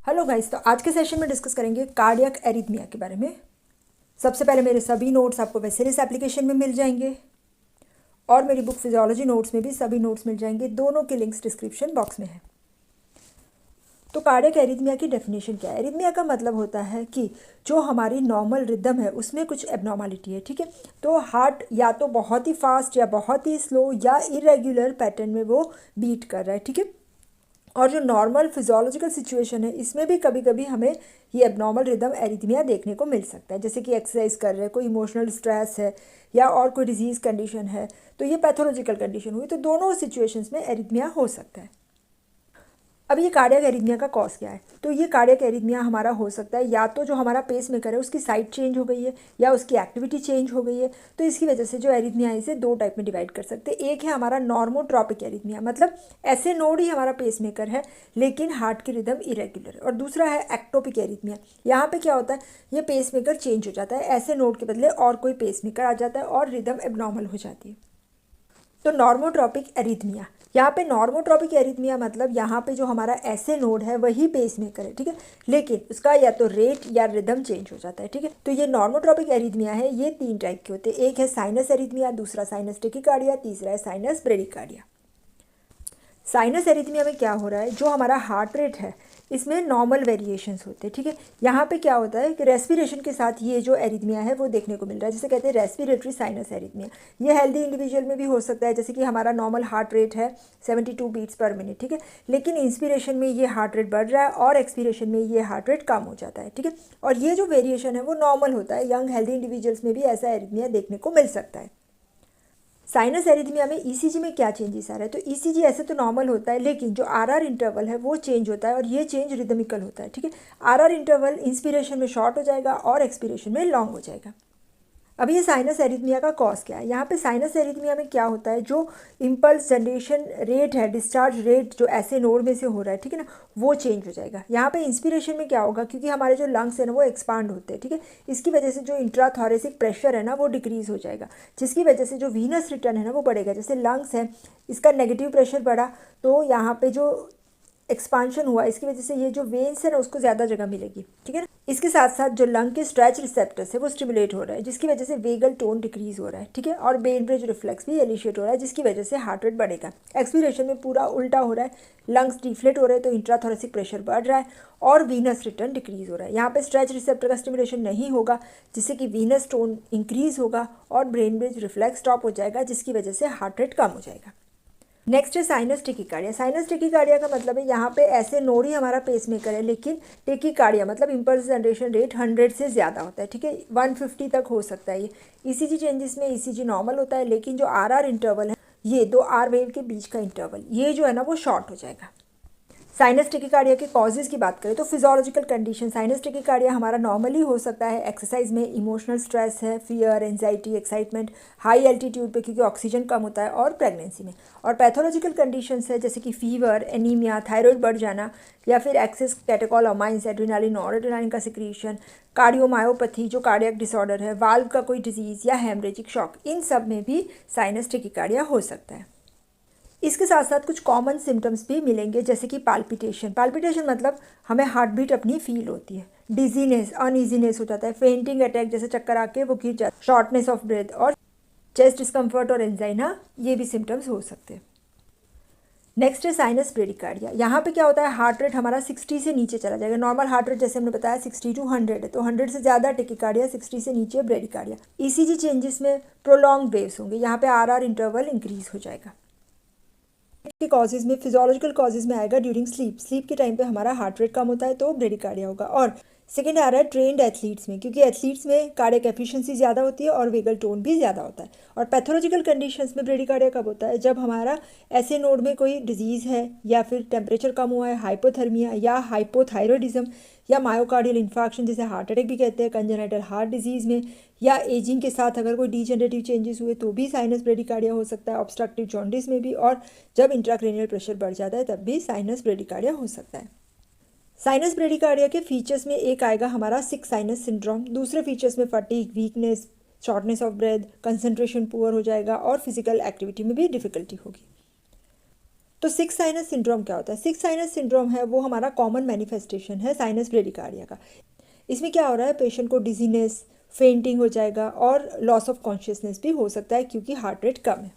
Hello guys, तो आज के सेशन में डिस्कस करेंगे कार्डियक एरिथमिया के बारे में। सबसे पहले मेरे सभी नोट्स आपको वेसेलिस एप्लीकेशन में मिल जाएंगे और मेरी बुक फिजियोलॉजी नोट्स में भी सभी नोट्स मिल जाएंगे। दोनों के लिंक्स डिस्क्रिप्शन बॉक्स में है। तो कार्डियक एरिथमिया की डेफिनेशन क्या है? एरिथमिया का मतलब होता है कि जो हमारी नॉर्मल रिदम है उसमें कुछ एबनॉर्मलिटी है, ठीक है। तो हार्ट या तो बहुत ही फास्ट या बहुत ही स्लो या इरेग्युलर पैटर्न में वो बीट कर रहा है, ठीक है। और जो नॉर्मल फिजियोलॉजिकल सिचुएशन है इसमें भी कभी कभी हमें ये एबनॉर्मल रिदम एरिथमिया देखने को मिल सकता है, जैसे कि एक्सरसाइज कर रहे हैं, कोई इमोशनल स्ट्रेस है या और कोई डिजीज़ कंडीशन है, तो ये पैथोलॉजिकल कंडीशन हुई। तो दोनों सिचुएशंस में एरिथमिया हो सकता है। अब ये कार्डियक एरिथमिया का कॉज क्या है? तो ये कार्डियक एरिथमिया हमारा हो सकता है या तो जो हमारा पेस मेकर है उसकी साइड चेंज हो गई है या उसकी एक्टिविटी चेंज हो गई है। तो इसकी वजह से जो एरिथमिया है इसे दो टाइप में डिवाइड कर सकते हैं। एक है हमारा नॉर्मोट्रॉपिक एरिथमिया, मतलब ऐसे नोड ही हमारा पेस मेकर है लेकिन हार्ट की रिदम इरेग्युलर है। और दूसरा है एक्टोपिक एरिथमिया। यहाँ पे क्या होता है, ये पेस मेकर चेंज हो जाता है, ऐसे नोड के बदले और कोई पेस मेकर आ जाता है और रिदम एबनॉर्मल हो जाती है। तो नॉर्मोट्रॉपिक एरिथमिया, यहाँ पे नॉर्मोट्रॉपिक एरिथमिया मतलब यहाँ पे जो हमारा ऐसे नोड है वही पेस मेकर है, ठीक है, लेकिन उसका या तो रेट या रिदम चेंज हो जाता है, ठीक है। तो ये नॉर्मोट्रॉपिक एरिथमिया है, ये तीन टाइप के होते हैं। एक है साइनस एरिथमिया, दूसरा साइनस टेकिकार्डिया, तीसरा है साइनस ब्रेडिकार्डिया। साइनस एरिथमिया में क्या हो रहा है, जो हमारा हार्ट रेट है इसमें नॉर्मल वेरिएशंस होते हैं, ठीक है। यहाँ पे क्या होता है कि रेस्पिरेशन के साथ ये जो एरिथमिया है वो देखने को मिल रहा है, जिसे कहते हैं रेस्पिरेटरी साइनस एरिथमिया। ये हेल्दी इंडिविजुअल में भी हो सकता है, जैसे कि हमारा नॉर्मल हार्ट रेट है 72 बीट्स पर मिनट, ठीक है, लेकिन इंस्पिरेशन में ये हार्ट रेट बढ़ रहा है और एक्सपिरेशन में ये हार्ट रेट कम हो जाता है, ठीक है। और ये जो वेरिएशन है वो नॉर्मल होता है। यंग हेल्दी इंडिविजुअल्स में भी ऐसा एरिथमिया देखने को मिल सकता है। साइनस एरिथमिया में ईसीजी में क्या चेंजेस आ रहा है? तो ईसीजी ऐसे तो नॉर्मल होता है, लेकिन जो आरआर इंटरवल है वो चेंज होता है और ये चेंज रिदमिकल होता है, ठीक है। आरआर इंटरवल इंस्पिरेशन में शॉर्ट हो जाएगा और एक्सपिरेशन में लॉन्ग हो जाएगा। अब ये साइनस एरिथमिया का कॉज क्या है? यहाँ पे साइनस एरिथमिया में क्या होता है, जो इम्पल्स जनरेशन रेट है, डिस्चार्ज रेट जो ऐसे नोड में से हो रहा है, ठीक है ना, वो चेंज हो जाएगा। यहाँ पे इंस्पिरेशन में क्या होगा, क्योंकि हमारे जो लंग्स है ना वो एक्सपांड होते हैं, ठीक है, इसकी वजह से जो इंट्राथोरेसिक प्रेशर है ना वो डिक्रीज हो जाएगा, जिसकी वजह से जो वीनस रिटर्न है ना वो बढ़ेगा। जैसे लंग्स है, इसका नेगेटिव प्रेशर बढ़ा तो यहाँ पे जो एक्सपांशन हुआ इसकी वजह से ये जो वेन्स है ना उसको ज़्यादा जगह मिलेगी, ठीक है ना। इसके साथ साथ जो लंग के स्ट्रेच रिसेप्टर्स है वो स्टिमुलेट हो रहा है, जिसकी वजह से वेगल टोन डिक्रीज हो रहा है, ठीक है, और बेन ब्रिज रिफ्लेक्स भी इनिशिएट हो रहा है, जिसकी वजह से हार्ट रेट बढ़ेगा। एक्सपीरेशन में पूरा उल्टा हो रहा है, लंग्स डिफ्लेट हो रहे हैं तो इंट्राथोरेसिक प्रेशर बढ़ रहा है और वीनस रिटर्न डिक्रीज हो रहा है। यहाँ पे स्ट्रेच रिसेप्टर का स्टिमुलेशन नहीं होगा, जिससे कि वीनस टोन इंक्रीज होगा और ब्रेन ब्रिज रिफ्लेक्स स्टॉप हो जाएगा, जिसकी वजह से हार्ट रेट कम हो जाएगा। नेक्स्ट है साइनस टेकिकार्डिया। साइनस टेकिकार्डिया का मतलब है यहाँ पे ऐसे नोड ही हमारा पेस मेकर है, लेकिन टेकिकार्डिया मतलब इम्पल्स जनरेशन रेट 100 से ज़्यादा होता है, ठीक है, 150 तक हो सकता है। ये ईसीजी चेंजेस में ईसीजी नॉर्मल होता है, लेकिन जो आरआर इंटरवल है, ये दो आर वेव के बीच का इंटरवल, ये जो है ना वो शॉर्ट हो जाएगा। साइनस टेकिकार्डिया के कॉजेज़ की बात करें तो फिजियोलॉजिकल कंडीशन साइनस टेकिकार्डिया हमारा नॉर्मली हो सकता है एक्सरसाइज में, इमोशनल स्ट्रेस है, fear, anxiety, excitement, high altitude पे क्योंकि ऑक्सीजन कम होता है, और प्रेगनेंसी में। और पैथोलॉजिकल कंडीशंस है जैसे कि फीवर, एनीमिया, थायराइड बढ़ जाना या फिर एक्सेस कैटेकोलामाइंस, एड्रेनालिन और एड्रेनालिन का सिक्रीशन, कार्डियोमायोपैथी जो कार्डियक डिसऑर्डर है, वाल्व का कोई डिजीज़ या हेमरेजिक शॉक, इन सब में भी साइनस टेकिकार्डिया हो सकता है। इसके साथ साथ कुछ कॉमन सिम्टम्स भी मिलेंगे, जैसे कि पाल्पिटेशन। पाल्पिटेशन मतलब हमें हार्ट बीट अपनी फील होती है, डिजीनेस, अनईजीनेस हो जाता है, फेंटिंग अटैक जैसे चक्कर आके वो गिर जाता है, शॉर्टनेस ऑफ ब्रेथ और चेस्ट डिस्कम्फर्ट और एंजाइना, ये भी सिम्टम्स हो सकते हैं। नेक्स्ट है साइनस ब्रेडिकार्डिया। यहाँ पे क्या होता है, हार्ट रेट हमारा 60 से नीचे चला जाएगा। नॉर्मल हार्ट रेट जैसे हमने बताया 60 to 100 है, तो 100 से ज़्यादा टेकिकार्डिया, 60 से नीचे ब्रेडिकार्डिया। ईसीजी चेंजेस में प्रोलॉन्ग वेव्स होंगे, यहाँ पे आरआर इंटरवल इंक्रीज हो जाएगा। के कॉजेज़ में फिजियोलॉजिकल कॉजेज़ में आएगा ड्यूरिंग स्लीप के टाइम पे हमारा हार्ट रेट कम होता है तो ब्रेडिकार्डिया होगा। और सेकेंड आ रहा है ट्रेंड एथलीट्स में, क्योंकि एथलीट्स में कार्डियक एफिशिएंसी ज़्यादा होती है और वेगल टोन भी ज़्यादा होता है। और पैथोलॉजिकल कंडीशंस में ब्रेडिकार्डिया कब होता है, जब हमारा ऐसे नोड में कोई डिजीज़ है या फिर टेम्परेचर कम हुआ है, हाइपोथर्मिया या हाइपोथायरॉयडिज्म या मायोकार्डियल इन्फार्क्शन जिसे हार्ट अटैक भी कहते हैं, कंजेनाइटल हार्ट डिजीज़ में, या एजिंग के साथ अगर कोई डीजनरेटिव चेंजेस हुए तो भी साइनस ब्रेडिकार्डिया हो सकता है, ऑब्स्ट्रक्टिव जॉन्डिस में भी, और जब इंट्राक्रेनियल प्रेशर बढ़ जाता है तब भी साइनस ब्रेडिकार्डिया हो सकता है। साइनस ब्रेडिकार्डिया के फीचर्स में एक आएगा हमारा सिक साइनस सिंड्रोम, दूसरे फीचर्स में fatigue, weakness, shortness of breath, concentration poor हो जाएगा और फिजिकल एक्टिविटी में भी डिफिकल्टी होगी। तो सिक्स साइनस सिंड्रोम क्या होता है? सिक्स साइनस सिंड्रोम है वो हमारा कॉमन मैनिफेस्टेशन है साइनस ब्रेडिकार्डिया का। इसमें क्या हो रहा है, पेशेंट को डिजीनेस, फेंटिंग हो जाएगा और लॉस ऑफ कॉन्शियसनेस भी हो सकता है क्योंकि हार्ट रेट कम है।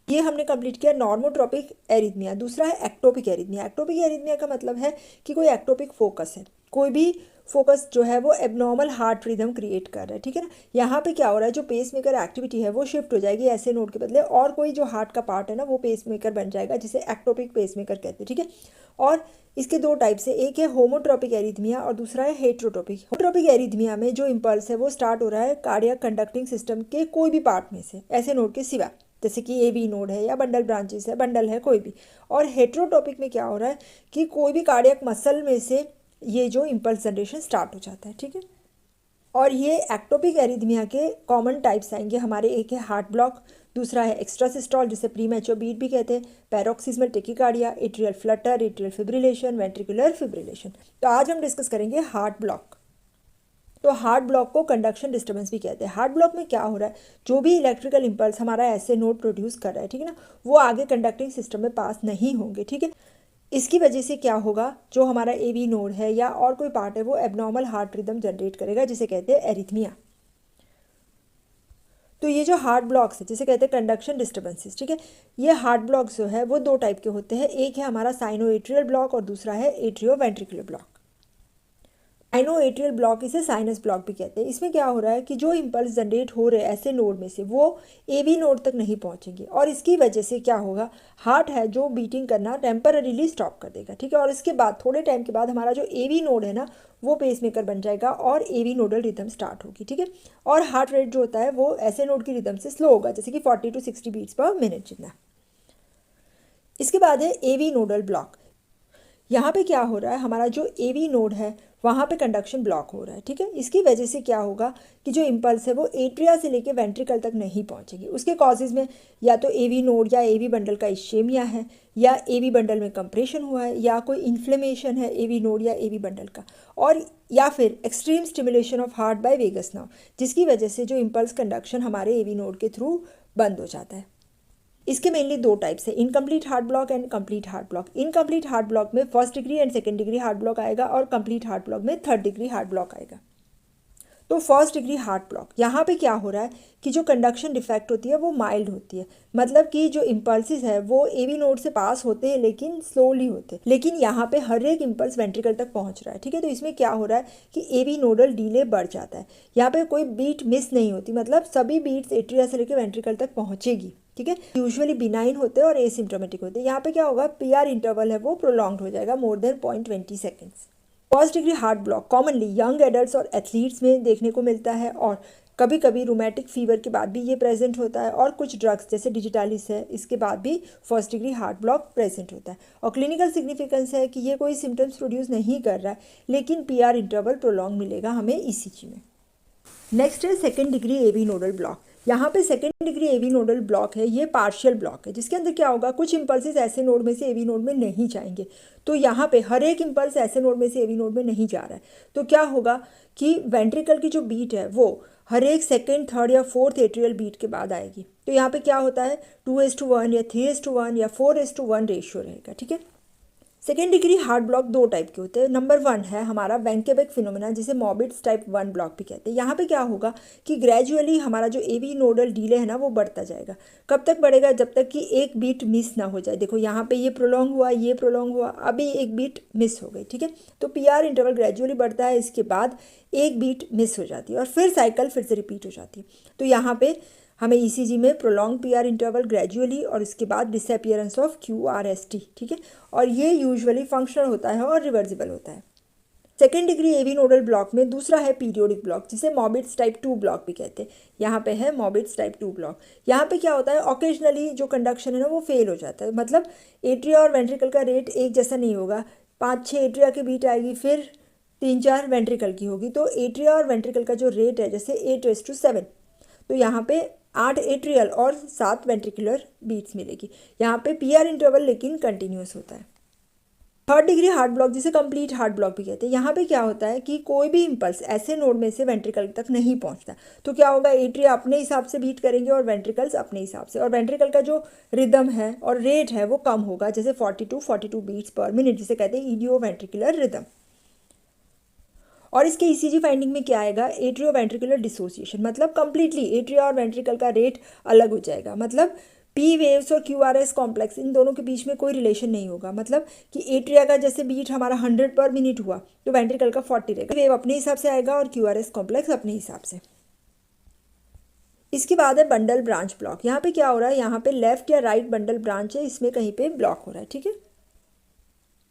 ये हमने कंप्लीट किया नॉर्मोट्रोपिक एरिथमिया। दूसरा है एक्टोपिक एरिथमिया। एक्टोपिक एरिथमिया का मतलब है कि कोई एक्टोपिक फोकस है, कोई भी फोकस जो है वो एबनॉर्मल हार्ट रिदम क्रिएट कर रहा है, ठीक है ना। यहाँ पे क्या हो रहा है, जो पेस मेकर एक्टिविटी है वो शिफ्ट हो जाएगी ऐसे नोड के बदले, और कोई जो हार्ट का पार्ट है ना वो पेस मेकर बन जाएगा, जिसे एक्टोपिक पेस मेकर कहते हैं, ठीक है। और इसके दो टाइप्स है, एक है होमोट्रोपिक एरिथमिया और दूसरा है हेट्रोट्रोपिक। होमोट्रोपिक एरिथमिया में जो इम्पल्स है वो स्टार्ट हो रहा है कार्डियक कंडक्टिंग सिस्टम के कोई भी पार्ट में से, ऐसे नोड के सिवा, जैसे कि एवी नोड है या बंडल ब्रांचेस है, बंडल है कोई भी। और हेट्रोटॉपिक में क्या हो रहा है कि कोई भी कार्डियक मसल में से ये जो इम्पल्स जनरेशन स्टार्ट हो जाता है, ठीक है। और ये एक्टोपिक एरिथमिया के कॉमन टाइप्स आएंगे हमारे, एक है हार्ट ब्लॉक, दूसरा है एक्स्ट्रा सिस्टोल जिसे प्रीमैच्योर बीट भी कहते हैं, paroxysmal tachycardia, atrial Flutter, atrial fibrillation, ventricular fibrillation. तो आज हम डिस्कस करेंगे हार्ट ब्लॉक। तो हार्ट ब्लॉक को कंडक्शन डिस्टर्बेंस भी कहते हैं। हार्ट ब्लॉक में क्या हो रहा है, जो भी इलेक्ट्रिकल इंपल्स हमारा ऐसे नोड प्रोड्यूस कर रहा है, ठीक है ना, वो आगे कंडक्टिंग सिस्टम में पास नहीं होंगे, ठीक है। इसकी वजह से क्या होगा, जो हमारा एवी नोड है या और कोई पार्ट है वो एबनॉर्मल हार्ट रिदम जनरेट करेगा, जिसे कहते हैं एरिथमिया। तो ये जो हार्ट ब्लॉक्स है जिसे कहते हैं कंडक्शन डिस्टर्बेंसेस, ठीक है, ये हार्ट ब्लॉक्स जो है वो दो टाइप के होते हैं, एक है हमारा साइनो एट्रियल ब्लॉक और दूसरा है atrio ventricular block. Cyano atrial block इसे साइनस ब्लॉक भी कहते हैं। इसमें क्या हो रहा है कि जो इम्पल्स जनरेट हो रहे हैं ऐसे नोड में से वो एवी नोड तक नहीं पहुंचेंगे, और इसकी वजह से क्या होगा, हार्ट है जो बीटिंग करना टेम्पररीली स्टॉप कर देगा, ठीक है। और इसके बाद थोड़े टाइम के बाद हमारा जो एवी नोड है ना वो पेसमेकर बन जाएगा और एवी नोडल रिदम स्टार्ट होगी, ठीक है। और हार्ट रेट जो होता है वो ऐसे नोड की रिदम से स्लो होगा, जैसे कि 40 to 60 बीट्स पर मिनट जितना। इसके बाद है एवी नोडल ब्लॉक। यहाँ पे क्या हो रहा है, हमारा जो एवी नोड है वहाँ पे कंडक्शन ब्लॉक हो रहा है, ठीक है। इसकी वजह से क्या होगा कि जो इम्पल्स है वो एट्रिया से लेके वेंट्रिकल तक नहीं पहुँचेगी। उसके कॉजेज़ में या तो एवी नोड या एवी बंडल का इश्चेमिया है, या एवी बंडल में कंप्रेशन हुआ है, या कोई इन्फ्लेमेशन है एवी नोड या एवी बंडल का, और या फिर extreme stimulation of heart by vagus nerve, जिसकी वजह से जो इम्पल्स कंडक्शन हमारे एवी नोड के थ्रू बंद हो जाता है। इसके मेनली दो टाइप्स है, incomplete heart block and complete heart block. Incomplete heart block में first degree and second degree heart block आएगा, और कंप्लीट हार्ट ब्लॉक में थर्ड डिग्री हार्ट ब्लॉक आएगा। तो फर्स्ट डिग्री हार्ट ब्लॉक, यहाँ पे क्या हो रहा है कि जो कंडक्शन डिफेक्ट होती है वो माइल्ड होती है, मतलब कि जो इम्पल्सिस है वो एवी नोड से पास होते हैं लेकिन स्लोली होते हैं, लेकिन यहाँ पे हर एक इम्पल्स वेंट्रिकल तक पहुँच रहा है, ठीक है। तो इसमें क्या हो रहा है कि एवी नोडल डिले बढ़ जाता है, यहाँ पे कोई बीट मिस नहीं होती, मतलब सभी बीट्स एट्रिया से लेकर वेंट्रिकल तक पहुँचेगी, ठीक है। यूजुअली बिनाइन होते हैं और एसिम्प्टोमेटिक होते हैं। यहाँ पे क्या होगा, पीआर इंटरवल है वो प्रोलॉन्ग्ड हो जाएगा more than 0.20 seconds. First degree heart block commonly young adults और एथलीट्स में देखने को मिलता है, और कभी कभी रूमेटिक फीवर के बाद भी ये प्रेजेंट होता है, और कुछ ड्रग्स जैसे डिजिटालिस है इसके बाद भी first degree heart block present होता है। और क्लिनिकल सिग्निफिकेंस है कि ये कोई सिम्टम्स प्रोड्यूस नहीं कर रहा है, लेकिन पीआर इंटरवल प्रोलॉन्ग मिलेगा हमें ईसीजी में। नेक्स्ट है second degree AV nodal block. यहाँ पे second degree AV nodal block है, ये पार्शियल ब्लॉक है, जिसके अंदर क्या होगा, कुछ इम्पल्सेस ऐसे नोड में से एवी नोड में नहीं जाएंगे। तो यहाँ पे हर एक इम्पल्स ऐसे नोड में से एवी नोड में नहीं जा रहा है, तो क्या होगा कि वेंट्रिकल की जो बीट है वो हर एक सेकेंड, थर्ड या फोर्थ एट्रियल बीट के बाद आएगी। तो यहाँ पे क्या होता है 2:1 या 3:1 या 4:1 रेशियो रहेगा, ठीक है। सेकेंड डिग्री हार्ट ब्लॉक दो टाइप के होते हैं। नंबर 1 है हमारा वेंकेबेक फिनोमेना, जिसे मॉबिट्स टाइप 1 ब्लॉक भी कहते हैं। यहाँ पे क्या होगा कि ग्रेजुअली हमारा जो एवी नोडल डिले है ना वो बढ़ता जाएगा। कब तक बढ़ेगा, जब तक कि एक बीट मिस ना हो जाए। देखो यहाँ पे ये प्रोलॉन्ग हुआ, ये प्रोलॉन्ग हुआ, अभी एक बीट मिस हो गई, ठीक है। तो पीआर इंटरवल ग्रेजुअली बढ़ता है, इसके बाद एक बीट मिस हो जाती है और फिर साइकिल फिर से रिपीट हो जाती है। तो यहाँ पे हमें ईसीजी में प्रोलॉन्ग पीआर इंटरवल ग्रेजुअली और इसके बाद डिसअपियरेंस ऑफ QRST, ठीक है। और ये यूजुअली फंक्शनल होता है और रिवर्सिबल होता है। Second degree AV nodal block में दूसरा है पीरियोडिक ब्लॉक, जिसे मॉबिट्स टाइप 2 ब्लॉक भी कहते हैं। यहाँ पे है मॉबिट्स टाइप 2 ब्लॉक। यहाँ पे क्या होता है, ऑकेजनली जो कंडक्शन है ना वो फेल हो जाता है, मतलब एट्रिया और वेंट्रिकल का रेट एक जैसा नहीं होगा। 5-6 एट्रिया की बीट आएगी, फिर 3-4 वेंट्रिकल की होगी। तो एट्रिया और वेंट्रिकल का जो रेट है जैसे 8:7, तो यहाँ पे 8 एट्रियल और 7 वेंट्रिकुलर बीट्स मिलेगी। यहाँ पे पीआर इंटरवल लेकिन कंटिन्यूस होता है। थर्ड डिग्री हार्ट ब्लॉक जिसे कंप्लीट हार्ट ब्लॉक भी कहते हैं। यहाँ पे क्या होता है कि कोई भी इम्पल्स ऐसे नोड में से वेंट्रिकल तक नहीं पहुँचता। तो क्या होगा, एट्रिया अपने हिसाब से बीट करेंगे और वेंट्रिकल्स अपने हिसाब से, और वेंट्रिकल का जो रिदम है और रेट है वो कम होगा, जैसे 42 बीट्स पर मिनट, जिसे कहते हैं ईडियो वेंट्रिकुलर रिदम। और इसके ईसीजी फाइंडिंग में क्या आएगा, एट्रियो वेंट्रिकुलर डिसोसिएशन, मतलब कंप्लीटली एट्रिया और वेंट्रिकल का रेट अलग हो जाएगा। मतलब पी वेव्स और क्यूआरएस कॉम्प्लेक्स इन दोनों के बीच में कोई रिलेशन नहीं होगा। मतलब कि एट्रिया का जैसे बीट हमारा 100 पर मिनट हुआ तो वेंट्रिकल का 40 रहेगा। वेव अपने हिसाब से आएगा और क्यूआरएस कॉम्प्लेक्स अपने हिसाब से। इसके बाद है बंडल ब्रांच ब्लॉक। यहाँ पे क्या हो रहा है, यहाँ पे लेफ्ट या राइट बंडल ब्रांच है, इसमें कहीं पे ब्लॉक हो रहा है, ठीक है।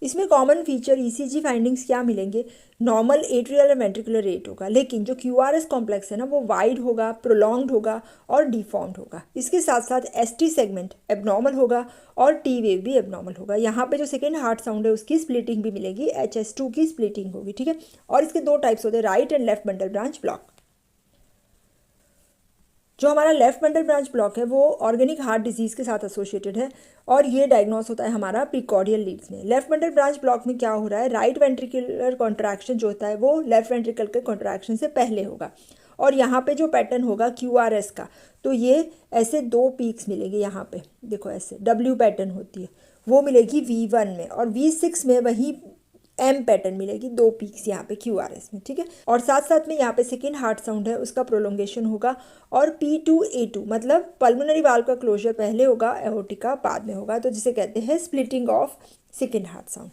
इसमें कॉमन फीचर ईसीजी फाइंडिंग्स क्या मिलेंगे, नॉर्मल एट्रियल और वेंट्रिकुलर रेट होगा, लेकिन जो क्यूआरएस कॉम्प्लेक्स है ना वो वाइड होगा, प्रोलॉन्ग्ड होगा और डिफॉर्म्ड होगा। इसके साथ साथ एसटी सेगमेंट एबनॉर्मल होगा और टी वेव भी एबनॉर्मल होगा। यहाँ पे जो सेकेंड हार्ट साउंड है उसकी स्प्लिटिंग भी मिलेगी, HS2 की स्प्लिटिंग होगी, ठीक है। और इसके दो टाइप्स होते हैं, right and left bundle branch block. जो हमारा लेफ्ट बंडल ब्रांच ब्लॉक है वो ऑर्गेनिक हार्ट डिजीज़ के साथ एसोसिएटेड है और ये डायग्नोस होता है हमारा प्रीकॉर्डियल लीड्स में। लेफ्ट बंडल ब्रांच ब्लॉक में क्या हो रहा है, राइट वेंट्रिकुलर कॉन्ट्रैक्शन जो होता है वो लेफ्ट वेंट्रिकल के कॉन्ट्रैक्शन से पहले होगा। और यहाँ पे जो पैटर्न होगा क्यूआरएस का, तो ये ऐसे दो पीक्स मिलेंगे। यहाँ पे देखो ऐसे W पैटर्न होती है, वो मिलेगी V1 में, और V6 में वही M पैटर्न मिलेगी, दो पीक्स यहाँ पे क्यूआरएस में, ठीक है। और साथ साथ में यहाँ पे सेकेंड हार्ट साउंड है उसका प्रोलोंगेशन होगा, और P2A2 मतलब पल्मोनरी वाल्व का क्लोजर पहले होगा, एओर्टिका बाद में होगा, तो जिसे कहते हैं splitting of second heart sound.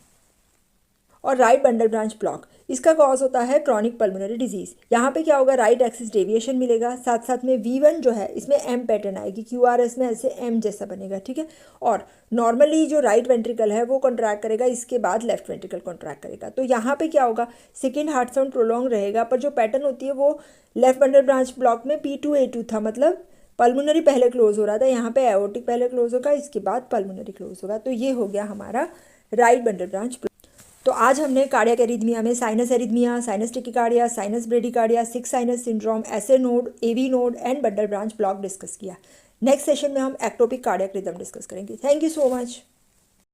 और राइट बंडल ब्रांच ब्लॉक, इसका कॉज होता है क्रॉनिक पल्मोनरी डिजीज। यहाँ पे क्या होगा, राइट एक्सिस डेविएशन मिलेगा, साथ साथ में V1 जो है इसमें M पैटर्न आएगी, क्यूआरएस में ऐसे M जैसा बनेगा, ठीक है। और नॉर्मली जो राइट वेंट्रिकल है वो कॉन्ट्रैक्ट करेगा, इसके बाद लेफ्ट वेंट्रिकल कॉन्ट्रैक्ट करेगा। तो यहाँ पे क्या होगा, सेकेंड हार्ट साउंड प्रोलॉन्ग रहेगा, पर जो पैटर्न होती है वो लेफ्ट बंडल ब्रांच ब्लॉक में P2A2 था, मतलब पल्मोनरी पहले क्लोज हो रहा था, यहाँ पे एओर्टिक पहले क्लोज होगा, इसके बाद पल्मोनरी क्लोज होगा। तो ये हो गया हमारा राइट बंडल ब्रांच। तो आज हमने कार्डियक एरिथमिया में sinus arrhythmia, sinus tachycardia, sinus bradycardia, six sinus syndrome, SA node, AV node and bundle branch block discuss किया। नेक्स्ट सेशन में हम एक्टोपिक कार्डियक रिदम डिस्कस करेंगे। Thank you so much.